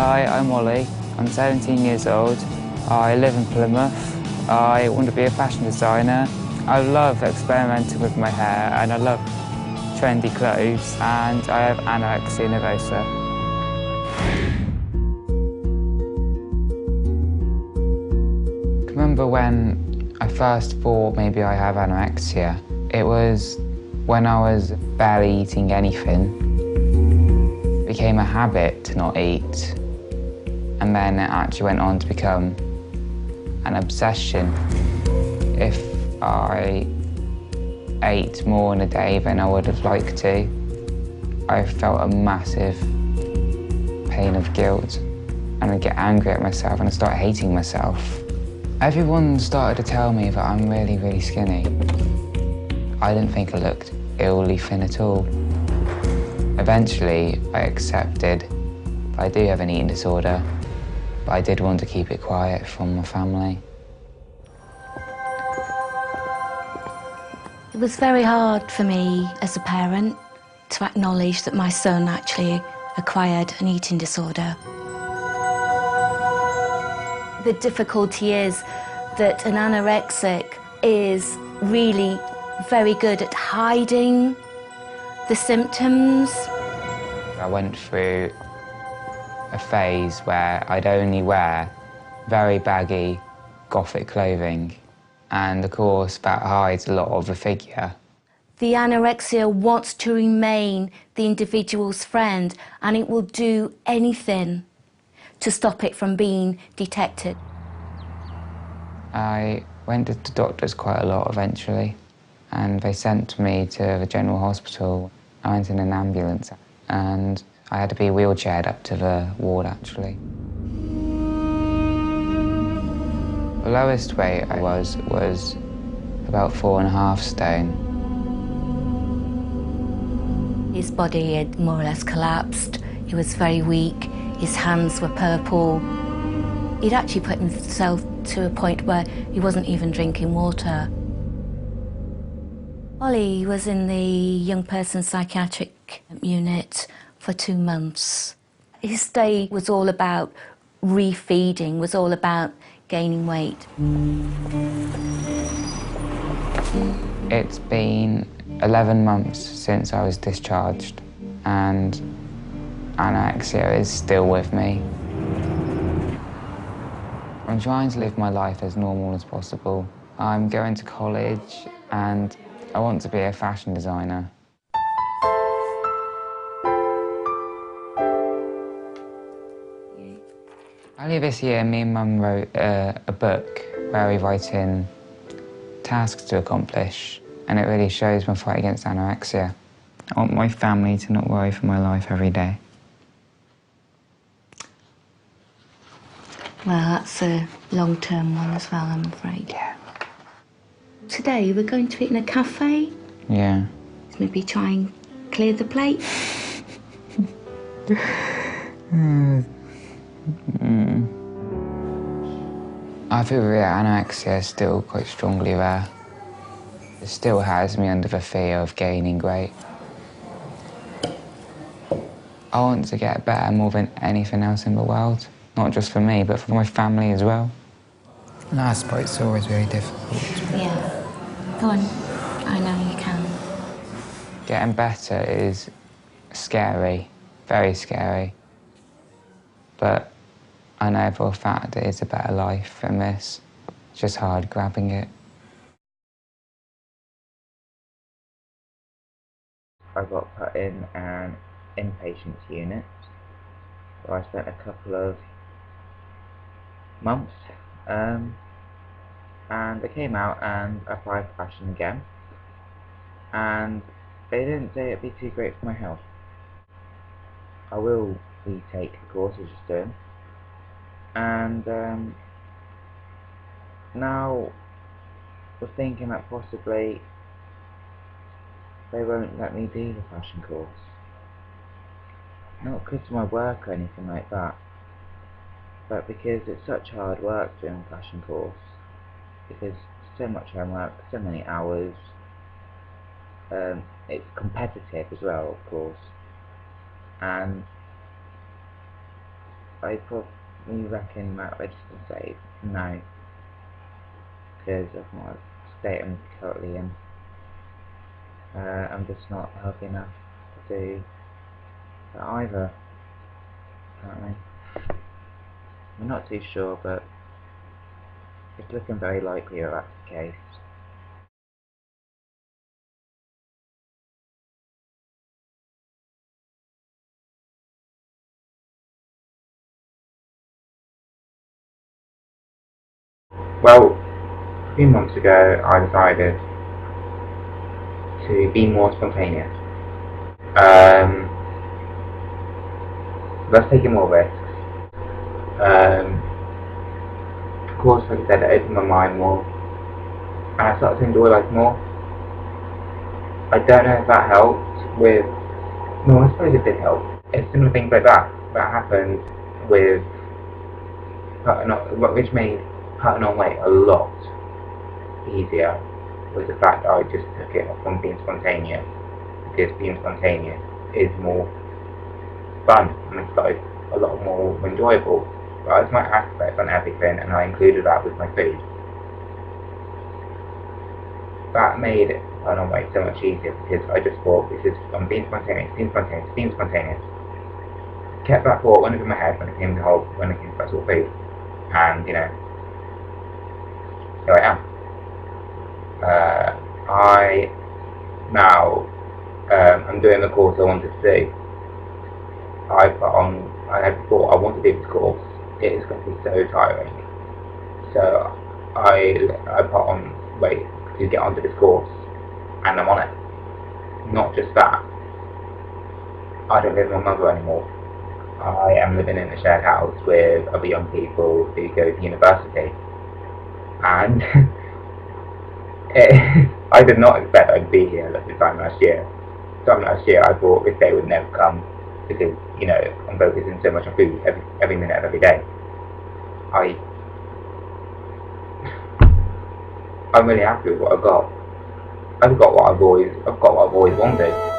Hi, I'm Ollie. I'm 17 years old. I live in Plymouth. I want to be a fashion designer. I love experimenting with my hair and I love trendy clothes, and I have anorexia nervosa. I remember when I first thought maybe I have anorexia. It was when I was barely eating anything. It became a habit to not eat, and then it actually went on to become an obsession. If I ate more in a day than I would have liked to, I felt a massive pain of guilt, and I'd get angry at myself and I'd start hating myself. Everyone started to tell me that I'm really, really skinny. I didn't think I looked illy thin at all. Eventually, I accepted that I do have an eating disorder, but I did want to keep it quiet from my family. It was very hard for me as a parent to acknowledge that my son actually acquired an eating disorder. The difficulty is that an anorexic is really very good at hiding the symptoms. I went through a phase where I'd only wear very baggy gothic clothing, and of course that hides a lot of the figure. The anorexia wants to remain the individual's friend, and it will do anything to stop it from being detected. I went to the doctors quite a lot eventually, and they sent me to the general hospital. I went in an ambulance and I had to be wheelchaired up to the ward actually. The lowest weight I was about 4.5 stone. His body had more or less collapsed. He was very weak. His hands were purple. He'd actually put himself to a point where he wasn't even drinking water. Ollie was in the young person psychiatric unit for 2 months. His stay was all about refeeding, was all about gaining weight. It's been 11 months since I was discharged, and anorexia is still with me. I'm trying to live my life as normal as possible. I'm going to college and I want to be a fashion designer. Earlier this year, me and Mum wrote a book where we write in tasks to accomplish, and it really shows my fight against anorexia. I want my family to not worry for my life every day. Well, that's a long-term one as well, I'm afraid. Yeah. Today we're going to eat in a cafe. Yeah. Maybe try and clear the plate. I feel that anorexia is still quite strongly there. It still has me under the fear of gaining weight. I want to get better more than anything else in the world. Not just for me, but for my family as well. Last sport's always really difficult. Yeah. Go on. I know you can. Getting better is scary, very scary. But I know for a fact it is a better life than this. It's just hard grabbing it. I got put in an inpatient unit where I spent a couple of months, and I came out and applied for fashion again, and they didn't say it'd be too great for my health. I will retake the course I was just doing, and now we're thinking that possibly they won't let me do the fashion course. Not because of my work or anything like that, but because it's such hard work doing a fashion course. Because so much homework, so many hours. It's competitive as well, of course. And I probably reckon that register say no, because of my state I'm currently in. I'm just not healthy enough to do that either, apparently. I'm not too sure, but it's looking very likely that that's the case. Well, a few months ago I decided to be more spontaneous. Let's take more risks. Of course, like I said, it opened my mind more, and I started to enjoy life more. I don't know if that helped with. No, I suppose it did help. It's similar things like that happened with putting on, which made putting on weight a lot easier. Was the fact that I just took it from being spontaneous, because being spontaneous is more fun and it's like a lot more enjoyable. But it's my aspect on everything, and I included that with my food. That made it put on weight so much easier, because I just thought, I'm being spontaneous, being spontaneous. Kept that thought running in my head when it came to sort of food, and here I am. I now I'm doing the course I wanted to do. I had thought I want to do this course. It is going to be so tiring. So I put on weight to get onto this course, and I'm on it. Not just that, I don't live with my mother anymore. I am living in a shared house with other young people who go to university, and I did not expect I'd be here at this time last year. I thought this day would never come, because I'm focusing so much on food every minute of every day. I'm really happy with what I've got. I've got what I've always wanted.